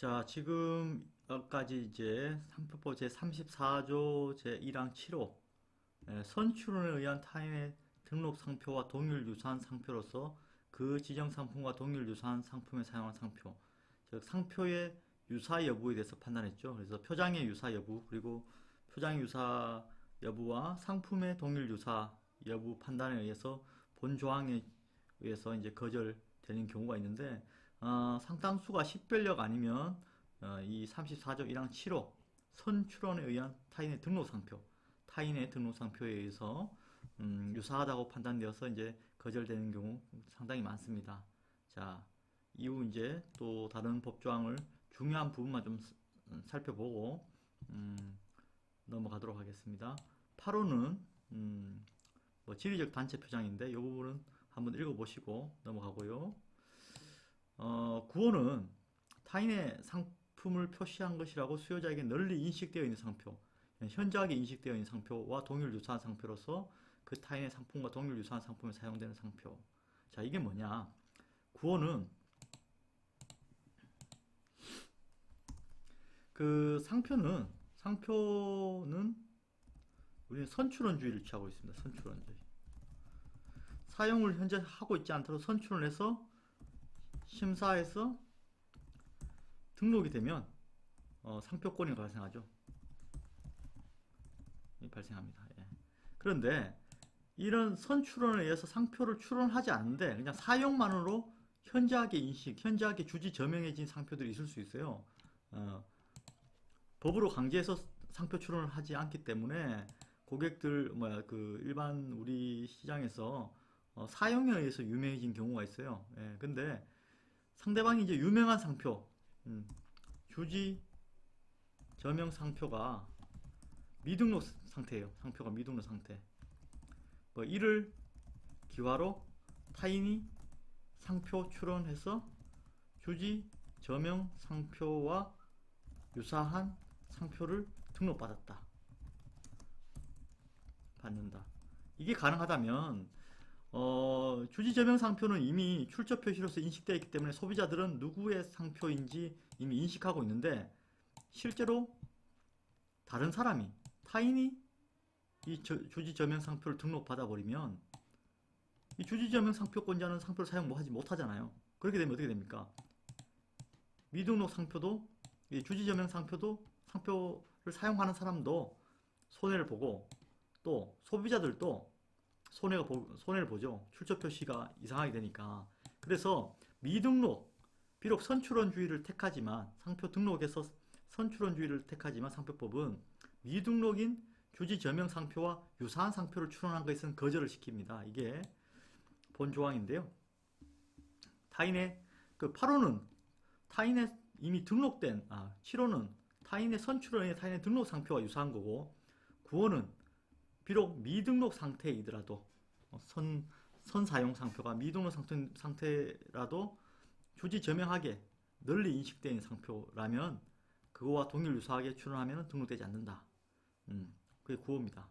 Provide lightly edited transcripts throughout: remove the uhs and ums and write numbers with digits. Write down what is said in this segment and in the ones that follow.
자, 지금까지 이제 상표법 제34조 제1항 7호 선출원에 의한 타인의 등록 상표와 동일 유사한 상표로서 그 지정 상품과 동일 유사한 상품에 사용한 상표, 즉 상표의 유사 여부에 대해서 판단했죠. 그래서 표장의 유사 여부, 그리고 표장의 유사 여부와 상품의 동일 유사 여부 판단에 의해서 본 조항에 의해서 이제 거절되는 경우가 있는데, 상당수가 식별력 아니면 이 34조 1항 7호 선출원에 의한 타인의 등록상표에 의해서 유사하다고 판단되어서 이제 거절되는 경우 상당히 많습니다. 자, 이후 이제 또 다른 법조항을 중요한 부분만 좀 살펴보고 넘어가도록 하겠습니다. 8호는 뭐 지리적 단체 표장인데 이 부분은 한번 읽어보시고 넘어가고요. 9호는 타인의 상품을 표시한 것이라고 수요자에게 널리 인식되어 있는 상표, 현저하게 인식되어 있는 상표와 동일 유사한 상표로서 그 타인의 상품과 동일 유사한 상품에 사용되는 상표. 자, 이게 뭐냐? 9호는 그 상표는 우리는 선출원주의를 취하고 있습니다. 선출원주의. 사용을 현재 하고 있지 않도록 선출을 해서 심사해서 등록이 되면 상표권이 발생하죠. 발생합니다. 예. 그런데 이런 선출원에 의해서 상표를 출원하지 않는데 그냥 사용만으로 현저하게 현저하게 주지 저명해진 상표들이 있을 수 있어요. 법으로 강제해서 상표 출원을 하지 않기 때문에 고객들 일반 우리 시장에서 사용에 의해서 유명해진 경우가 있어요. 예. 근데 상대방이 이제 유명한 상표, 주지 저명 상표가 미등록 상태예요. 상표가 미등록 상태. 이를 기화로 타인이 상표 출원해서 주지 저명 상표와 유사한 상표를 등록받았다. 받는다. 이게 가능하다면 주지 저명 상표는 이미 출처 표시로서 인식되어 있기 때문에 소비자들은 누구의 상표인지 이미 인식하고 있는데, 실제로 다른 사람이, 타인이 이 주지 저명 상표를 등록받아 버리면 이 주지 저명 상표권자는 상표를 사용 못하잖아요. 그렇게 되면 어떻게 됩니까? 미등록 상표도, 주지 저명 상표도, 상표를 사용하는 사람도 손해를 보고, 또 소비자들도 손해를 보죠. 출처 표시가 이상하게 되니까. 그래서 미등록, 비록 선출원주의를 택하지만, 상표 등록에서 선출원주의를 택하지만 상표법은 미등록인 주지 저명 상표와 유사한 상표를 출원한 것에서는 거절을 시킵니다. 이게 본 조항인데요. 타인의 8호는 타인의 이미 등록된, 7호는 타인의 선출원의 타인의 등록 상표와 유사한 거고, 9호는 비록 미등록 상태이더라도 선사용 상표가 미등록 상태라도 주지 저명하게 널리 인식되는 상표라면 그거와 동일 유사하게 출원하면 등록되지 않는다. 그게 9호입니다.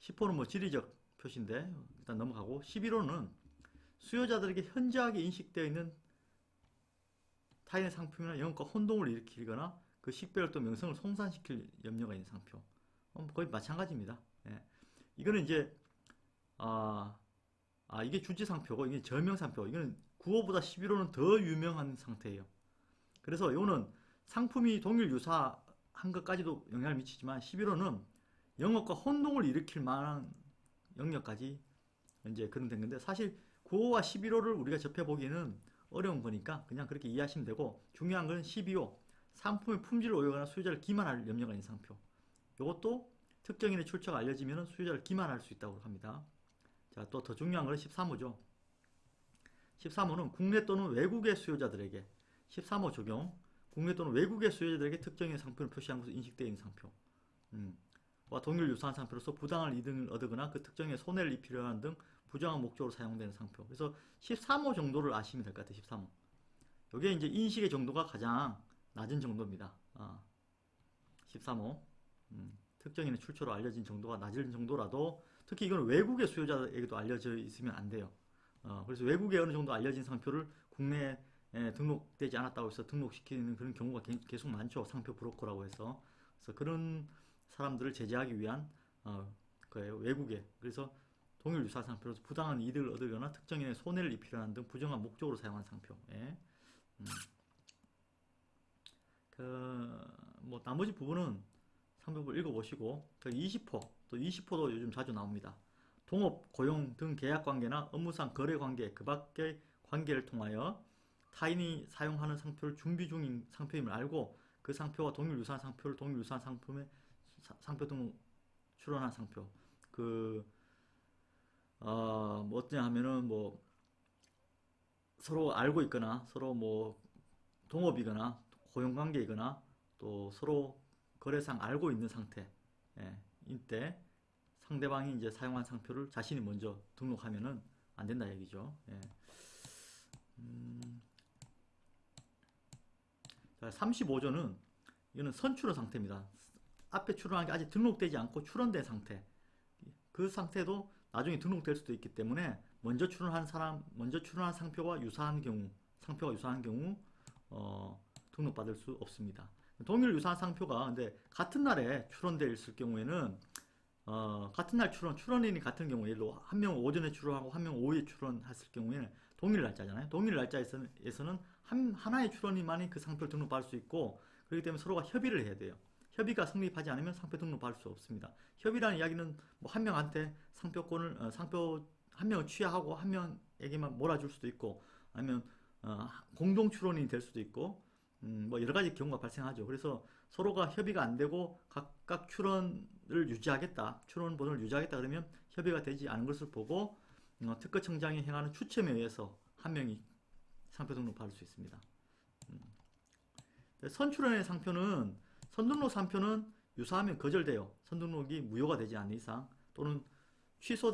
10호는 뭐 지리적 표시인데 일단 넘어가고, 11호는 수요자들에게 현저하게 인식되어 있는 타인의 상품이나 영업과 혼동을 일으키거나 그 식별을 또 명성을 손상시킬 염려가 있는 상표. 거의 마찬가지입니다. 예. 이거는 이제 이게 주지 상표고 이게 저명 상표. 이거는 9호보다 11호는 더 유명한 상태예요. 그래서 이거는 상품이 동일 유사한 것까지도 영향을 미치지만 11호는 영업과 혼동을 일으킬 만한 영역까지 이제 그런 된 건데, 사실 9호와 11호를 우리가 접해보기에는 어려운 거니까 그냥 그렇게 이해하시면 되고, 중요한 건 12호 상품의 품질을 오해하거나 수요자를 기만할 염려가 있는 상표. 이것도 특정인의 출처가 알려지면 수요자를 기만할 수 있다고 합니다. 자, 또 더 중요한 건 13호죠. 13호는 국내 또는 외국의 수요자들에게, 13호 적용, 국내 또는 외국의 수요자들에게 특정인의 상품을 표시한 것으로 인식되어 있는 상표, 와 동일 유사한 상표로서 부당한 이득을 얻거나 그 특정에 손해를 입히려 하는 등 부정한 목적으로 사용되는 상표. 그래서 13호 정도를 아시면 될 것 같아요. 13호. 이게 이제 인식의 정도가 가장 낮은 정도입니다. 13호. 특정인의 출처로 알려진 정도가 낮은 정도라도, 특히 이건 외국의 수요자에게도 알려져 있으면 안 돼요. 그래서 외국에 어느 정도 알려진 상표를 국내에 등록되지 않았다고 해서 등록시키는 그런 경우가 계속 많죠. 상표 브로커라고 해서. 그래서 그런 사람들을 제재하기 위한 거예요. 외국에. 그래서 동일 유사 상표로서 부당한 이득을 얻으거나 특정인의 손해를 입히려는 등 부정한 목적으로 사용한 상표. 뭐 나머지 부분은 상표를 읽어보시고 20호, 또 20호도 요즘 자주 나옵니다. 동업, 고용 등 계약관계나 업무상 거래관계, 그 밖의 관계를 통하여 타인이 사용하는 상표를 준비 중인 상표임을 알고 그 상표와 동일 유사한 상표를 동일 유사한 상품의 상표 등록 출원한 상표. 뭐 어떠냐 하면은 뭐 서로 알고 있거나 서로 뭐 동업이거나 고용관계이거나 또 서로 거래상 알고 있는 상태. 이때 상대방이 이제 사용한 상표를 자신이 먼저 등록하면은 안 된다 얘기죠. 35조는 이거는 선출원 상태입니다. 앞에 출원한 게 아직 등록되지 않고 출원된 상태. 그 상태도 나중에 등록될 수도 있기 때문에 먼저 출원한 상표가 유사한 경우, 등록받을 수 없습니다. 동일 유사한 상표가 근데 같은 날에 출원되어 있을 경우에는 같은 날 출원인이 같은 경우, 예를 들어 한 명은 오전에 출원하고 한 명은 오후에 출원했을 경우에는 동일 날짜잖아요. 동일 날짜에서는 하나의 출원인만이 그 상표를 등록받을 수 있고, 그렇기 때문에 서로가 협의를 해야 돼요. 협의가 성립하지 않으면 상표 등록받을 수 없습니다. 협의라는 이야기는 뭐 한 명한테 상표 한 명을 취하하고 한 명에게만 몰아줄 수도 있고, 아니면 공동 출원인이 될 수도 있고, 뭐 여러 가지 경우가 발생하죠. 그래서 서로가 협의가 안 되고 각각 출원 번호를 유지하겠다 그러면 협의가 되지 않은 것을 보고 특허청장이 행하는 추첨에 의해서 한 명이 상표 등록 받을 수 있습니다. 선출원의 상표는 선등록 상표는 유사하면 거절돼요. 선등록이 무효가 되지 않는 이상 또는 취소가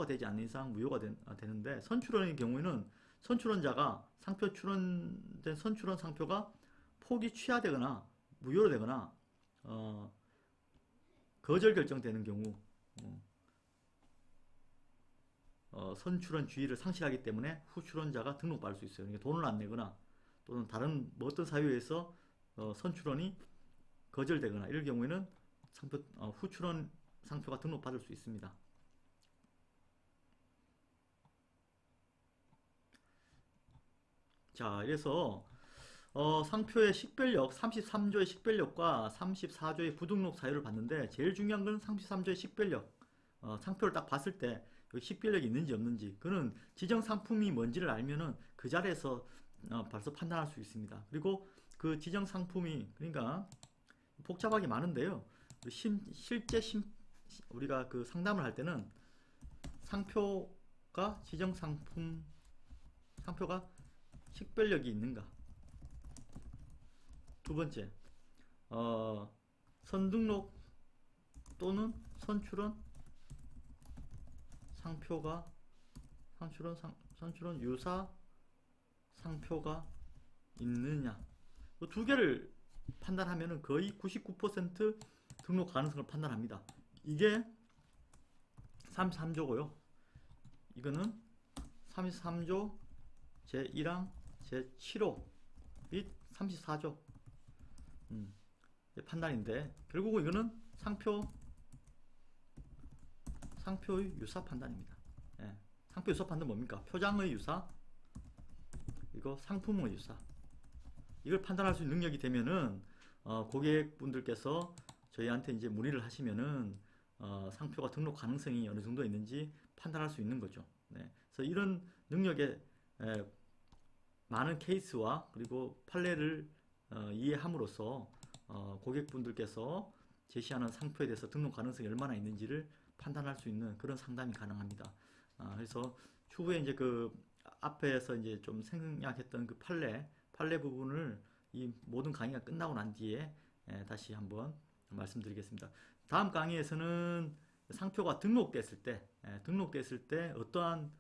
되지 않는 이상 무효가 되는데, 선출원의 경우에는 선출원자가 출원된 선출원 상표가 폭이 취하되거나 무효로 되거나 거절 결정되는 경우 선출원 주의를 상실하기 때문에 후출원자가 등록받을 수 있어요. 그러니까 돈을 안 내거나 또는 다른 어떤 사유에 의해서 선출원이 거절되거나 이럴 경우에는 후출원 상표가 등록받을 수 있습니다. 자, 그래서 상표의 식별력, 33조의 식별력과 34조의 부등록 사유를 봤는데 제일 중요한 건 33조의 식별력. 상표를 딱 봤을 때 여기 식별력이 있는지 없는지, 그는 지정 상품이 뭔지를 알면은 그 자리에서 벌써 판단할 수 있습니다. 그리고 그 지정 상품이, 그러니까 복잡하게 많은데요. 우리가 그 상담을 할 때는 상표가 식별력이 있는가. 두 번째, 선등록 또는 선출원 유사 상표가 있느냐. 이 두 개를 판단하면 거의 99% 등록 가능성을 판단합니다. 이게 33조고요. 이거는 33조 제1항 제7호 및 34조 판단인데, 결국은 이거는 상표의 유사 판단입니다. 상표 유사 판단 뭡니까? 표장의 유사, 이거 상품의 유사. 이걸 판단할 수 있는 능력이 되면은 고객분들께서 저희한테 이제 문의를 하시면은 상표가 등록 가능성이 어느 정도 있는지 판단할 수 있는 거죠. 그래서 이런 능력에 많은 케이스와 그리고 판례를 이해함으로써 고객분들께서 제시하는 상표에 대해서 등록 가능성이 얼마나 있는지를 판단할 수 있는 그런 상담이 가능합니다. 그래서 추후에 이제 그 앞에서 이제 좀 생략했던 그 판례 부분을 이 모든 강의가 끝나고 난 뒤에 다시 한번 말씀드리겠습니다. 다음 강의에서는 상표가 등록됐을 때 어떠한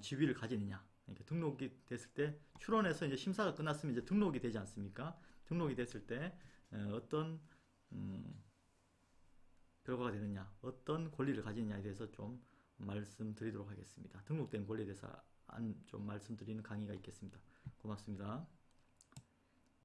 지위를 가지느냐. 그러니까 등록이 됐을 때 출원해서 이제 심사가 끝났으면 이제 등록이 되지 않습니까? 등록이 됐을 때 어떤 결과가 되느냐, 어떤 권리를 가지느냐에 대해서 좀 말씀드리도록 하겠습니다. 등록된 권리에 대해서 좀 말씀드리는 강의가 있겠습니다. 고맙습니다.